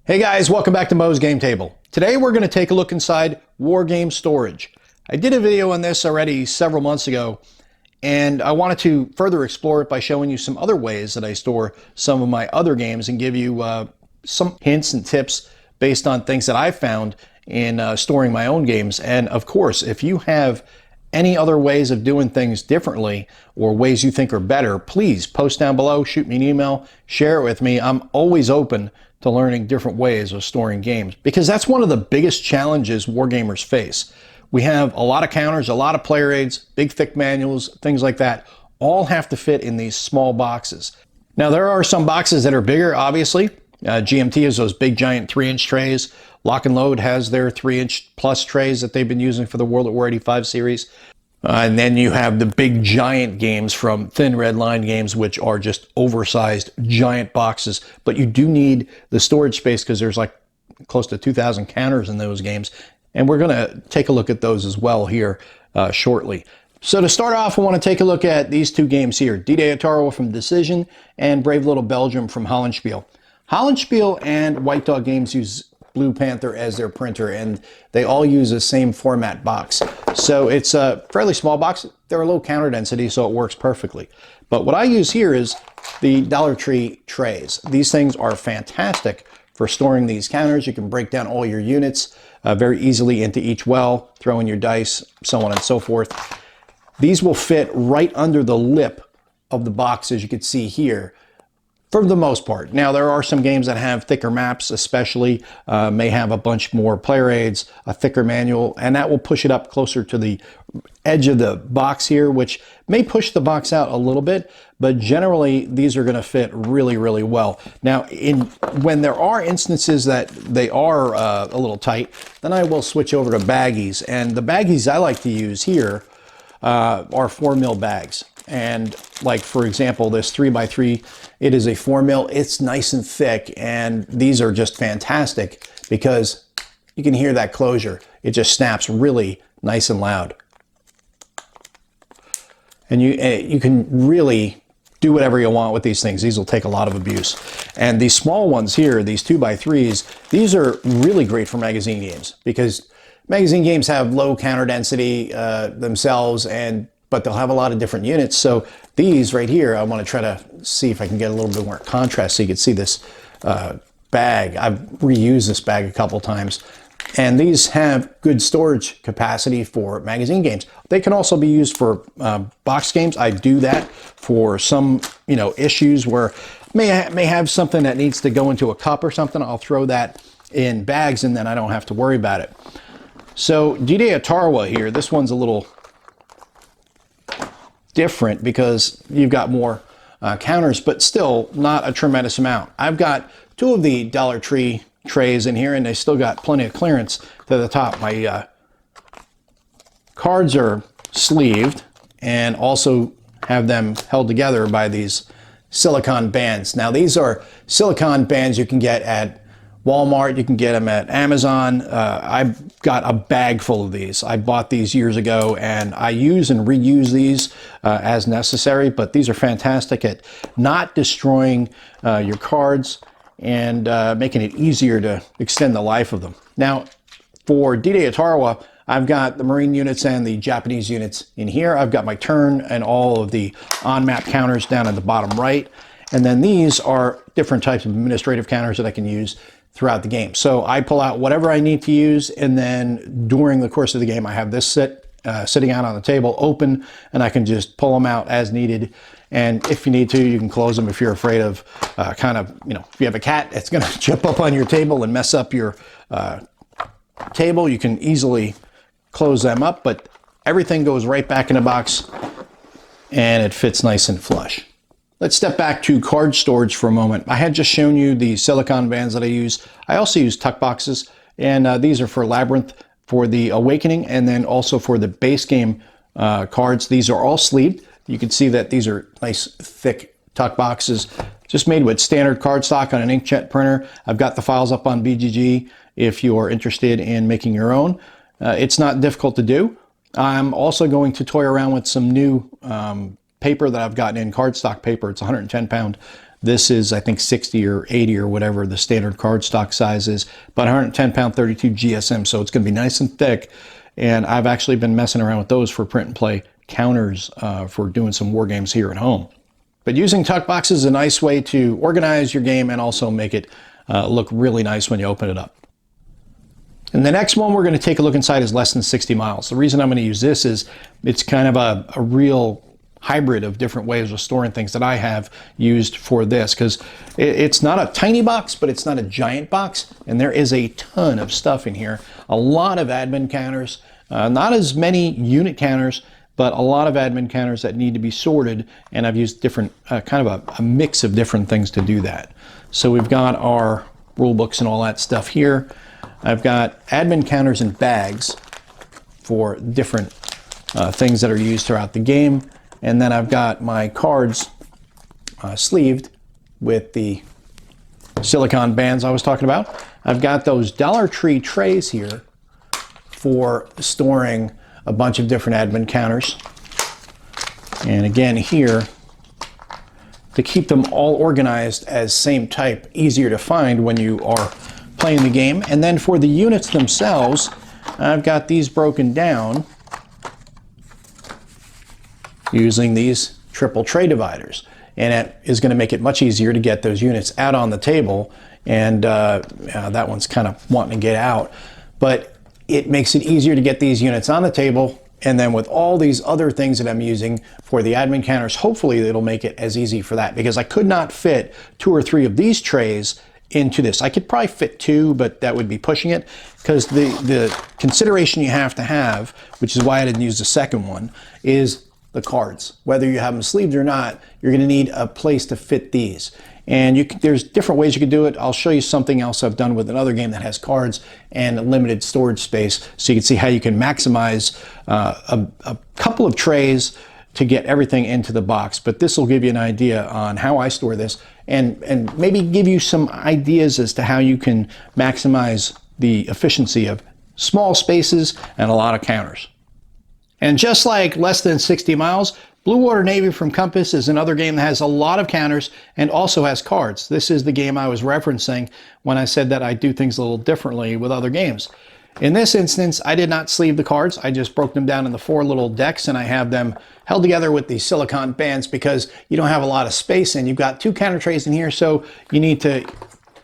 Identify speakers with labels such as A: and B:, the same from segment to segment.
A: Hey guys, welcome back to Mo's Game Table. Today we're going to take a look inside Wargame storage. I did a video on this already several months ago, and I wanted to further explore it by showing you some other ways that I store some of my other games and give you some hints and tips based on things that I've found in storing my own games. And of course, if you have any other ways of doing things differently or ways you think are better, please post down below, shoot me an email, share it with me. I'm always open to learning different ways of storing games, because that's one of the biggest challenges wargamers face. We have a lot of counters, a lot of player aids, big thick manuals, things like that, all have to fit in these small boxes. Now there are some boxes that are bigger, obviously. GMT has those big giant 3-inch trays. Lock and Load has their 3-inch plus trays that they've been using for the World at War 85 series. And then you have the big giant games from Thin Red Line Games, which are just oversized giant boxes. But you do need the storage space because there's like close to 2,000 counters in those games. And we're going to take a look at those as well here shortly. So to start off, I want to take a look at these two games here. D-Day Ottawa from Decision and Brave Little Belgium from Hollandspiel. Hollandspiel and White Dog Games use Blue Panther as their printer, and they all use the same format box. So it's a fairly small box. They're a low counter density, so it works perfectly. But what I use here is the Dollar Tree trays. These things are fantastic for storing these counters. You can break down all your units very easily into each well, throw in your dice, so on and so forth. These will fit right under the lip of the box, as you can see here, for the most part. Now, there are some games that have thicker maps, especially may have a bunch more player aids, a thicker manual, and that will push it up closer to the edge of the box here, which may push the box out a little bit, but generally these are going to fit really, really well. Now, when there are instances that they are a little tight, then I will switch over to baggies, and the baggies I like to use here are 4mm bags. And like, for example, this 3x3, it is a 4mm. It's nice and thick, and these are just fantastic because you can hear that closure. It just snaps really nice and loud. And you can really do whatever you want with these things. These will take a lot of abuse. And these small ones here, these 2x3s, these are really great for magazine games because magazine games have low counter density themselves, but they'll have a lot of different units. So these right here, I want to try to see if I can get a little bit more contrast so you can see this bag. I've reused this bag a couple times. And these have good storage capacity for magazine games. They can also be used for box games. I do that for some issues where may have something that needs to go into a cup or something. I'll throw that in bags and then I don't have to worry about it. So D-Day Ottawa here, this one's a little different because you've got more counters, but still not a tremendous amount. I've got two of the Dollar Tree trays in here, and they still got plenty of clearance to the top. My cards are sleeved and also have them held together by these silicone bands. Now, these are silicone bands you can get at Walmart, you can get them at Amazon. I've got a bag full of these. I bought these years ago, and I use and reuse these as necessary, but these are fantastic at not destroying your cards and making it easier to extend the life of them. Now, for D-Day Ottawa, I've got the Marine units and the Japanese units in here. I've got my turn and all of the on-map counters down at the bottom right. And then these are different types of administrative counters that I can use throughout the game. So I pull out whatever I need to use, and then during the course of the game, I have this sitting out on the table open, and I can just pull them out as needed. And if you need to, you can close them if you're afraid of if you have a cat that's going to jump up on your table and mess up your table, you can easily close them up, but everything goes right back in the box and it fits nice and flush. Let's step back to card storage for a moment. I had just shown you the silicone bands that I use. I also use tuck boxes, and these are for Labyrinth, for the Awakening, and then also for the base game cards. These are all sleeved. You can see that these are nice, thick tuck boxes, just made with standard cardstock on an inkjet printer. I've got the files up on BGG if you're interested in making your own. It's not difficult to do. I'm also going to toy around with some new paper that I've gotten in cardstock paper. It's 110 pound This is, I think, 60 or 80 or whatever the standard cardstock size is, but 110 pound 32 GSM, so it's going to be nice and thick. And I've actually been messing around with those for print and play counters for doing some war games here at home. But using tuck boxes is a nice way to organize your game and also make it look really nice when you open it up. And the next one we're going to take a look inside is Less Than 60 Miles. The reason I'm going to use this is it's kind of a real hybrid of different ways of storing things that I have used for this, because it's not a tiny box, but it's not a giant box, and there is a ton of stuff in here. A lot of admin counters, not as many unit counters, but a lot of admin counters that need to be sorted, and I've used different, kind of a mix of different things to do that. So we've got our rule books and all that stuff here. I've got admin counters and bags for different things that are used throughout the game. And then I've got my cards sleeved with the silicone bands I was talking about. I've got those Dollar Tree trays here for storing a bunch of different admin counters. And again here, to keep them all organized as same type, easier to find when you are playing the game. And then for the units themselves, I've got these broken down using these triple tray dividers, and it is going to make it much easier to get those units out on the table. And that one's kind of wanting to get out, but it makes it easier to get these units on the table. And then with all these other things that I'm using for the admin counters, hopefully it'll make it as easy for that, because I could not fit 2 or 3 of these trays into this. I could probably fit 2, but that would be pushing it, because the consideration you have to have, which is why I didn't use the second one, is the cards. Whether you have them sleeved or not, you're going to need a place to fit these. And there's different ways you can do it. I'll show you something else I've done with another game that has cards and limited storage space, so you can see how you can maximize a couple of trays to get everything into the box. But this will give you an idea on how I store this, and maybe give you some ideas as to how you can maximize the efficiency of small spaces and a lot of counters. And just like Less Than 60 Miles, Blue Water Navy from Compass is another game that has a lot of counters and also has cards. This is the game I was referencing when I said that I do things a little differently with other games. In this instance, I did not sleeve the cards. I just broke them down into 4 little decks, and I have them held together with these silicone bands because you don't have a lot of space, and you've got 2 counter trays in here, so you need to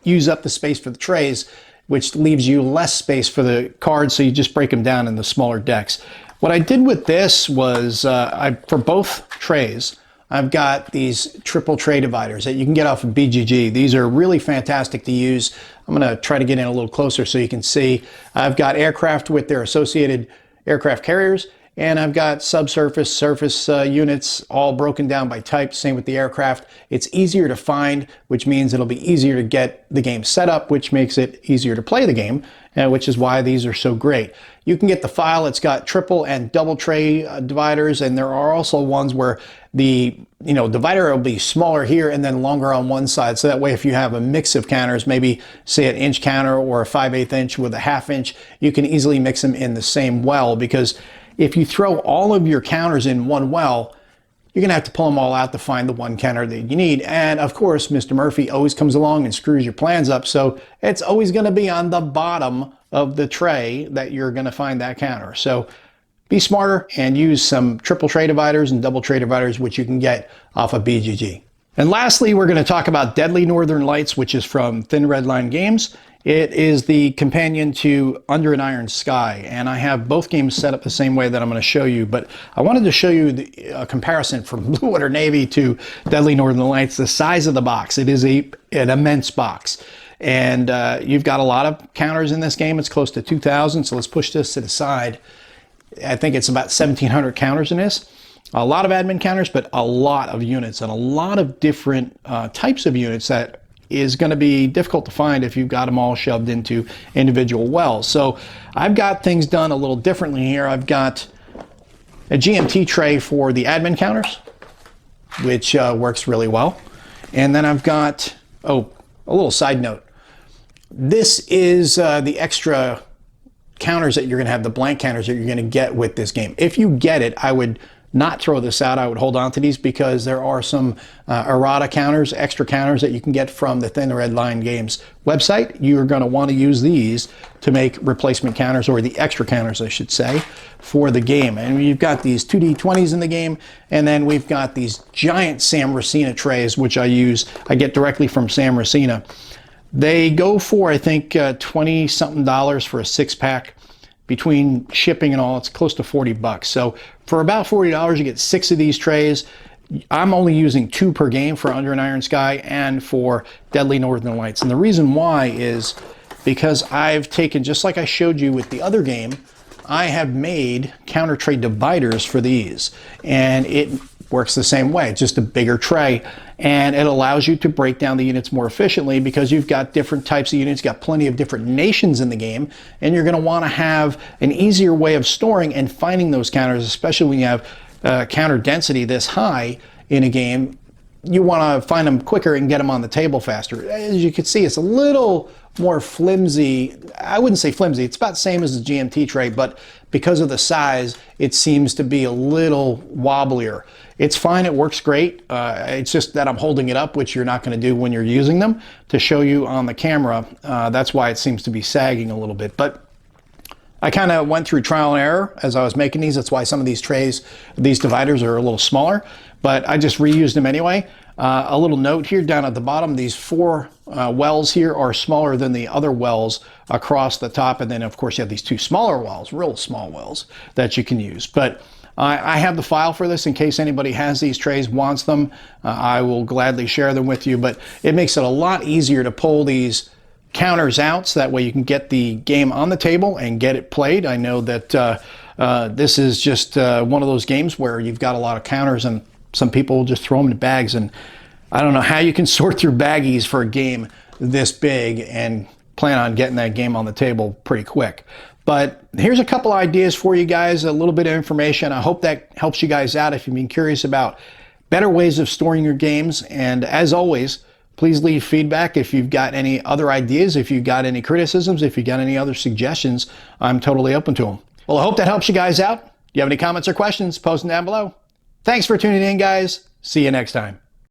A: use up the space for the trays, which leaves you less space for the cards, so you just break them down into smaller decks. What I did with this was, for both trays, I've got these triple tray dividers that you can get off of BGG. These are really fantastic to use. I'm going to try to get in a little closer so you can see. I've got aircraft with their associated aircraft carriers, and I've got subsurface, surface units all broken down by type. Same with the aircraft. It's easier to find, which means it'll be easier to get the game set up, which makes it easier to play the game, which is why these are so great. You can get the file. It's got triple and double tray dividers, and there are also ones where the divider will be smaller here and then longer on one side. So that way, if you have a mix of counters, maybe say an inch counter or a 5/8 inch with a 1/2 inch, you can easily mix them in the same well, because if you throw all of your counters in one well, you're going to have to pull them all out to find the one counter that you need. And of course, Mr. Murphy always comes along and screws your plans up. So it's always going to be on the bottom of the tray that you're going to find that counter. So be smarter and use some triple tray dividers and double tray dividers, which you can get off of BGG. And lastly, we're going to talk about Deadly Northern Lights, which is from Thin Red Line Games. It is the companion to Under an Iron Sky, and I have both games set up the same way that I'm going to show you, but I wanted to show you a comparison from Blue Water Navy to Deadly Northern Lights. The size of the box, it is an immense box, and you've got a lot of counters in this game. It's close to 2,000, so let's push this to the side. I think it's about 1,700 counters in this. A lot of admin counters, but a lot of units, and a lot of different types of units that is going to be difficult to find if you've got them all shoved into individual wells. So I've got things done a little differently here. I've got a GMT tray for the admin counters, which works really well. And then I've got, a little side note. This is the extra counters that you're going to have, the blank counters that you're going to get with this game. If you get it, I would not throw this out. I would hold on to these because there are some errata counters, extra counters that you can get from the Thin Red Line Games website. You're going to want to use these to make replacement counters, or the extra counters, I should say, for the game. And you've got these 2D20s in the game, and then we've got these giant Sam Racina trays, which I get directly from Sam Racina. They go for, I think, $20-something for a 6-pack. Between shipping and all, it's close to 40 bucks. So for about $40, you get 6 of these trays. I'm only using 2 per game for Under an Iron Sky and for Deadly Northern Lights. And the reason why is because I've taken, just like I showed you with the other game, I have made counter tray dividers for these. And it works the same way. It's just a bigger tray, and it allows you to break down the units more efficiently because you've got different types of units, you've got plenty of different nations in the game, and you're going to want to have an easier way of storing and finding those counters, especially when you have counter density this high in a game. You want to find them quicker and get them on the table faster. As you can see, it's a little more flimsy. I wouldn't say flimsy, it's about the same as the GMT tray, but because of the size, it seems to be a little wobblier. It's fine, it works great. It's just that I'm holding it up, which you're not going to do when you're using them, to show you on the camera. That's why it seems to be sagging a little bit. But I kind of went through trial and error as I was making these. That's why some of these trays, these dividers, are a little smaller, but I just reused them anyway. A little note here down at the bottom, these 4 wells here are smaller than the other wells across the top, and then of course you have these 2 smaller wells, real small wells, that you can use. But I have the file for this in case anybody has these trays, wants them. I will gladly share them with you, but it makes it a lot easier to pull these counters out so that way you can get the game on the table and get it played. I know that this is just one of those games where you've got a lot of counters and some people will just throw them in bags, and I don't know how you can sort through baggies for a game this big and plan on getting that game on the table pretty quick. But here's a couple ideas for you guys, a little bit of information. I hope that helps you guys out if you've been curious about better ways of storing your games. And as always, please leave feedback if you've got any other ideas, if you've got any criticisms, if you've got any other suggestions. I'm totally open to them. Well, I hope that helps you guys out. If you have any comments or questions, post them down below. Thanks for tuning in, guys. See you next time.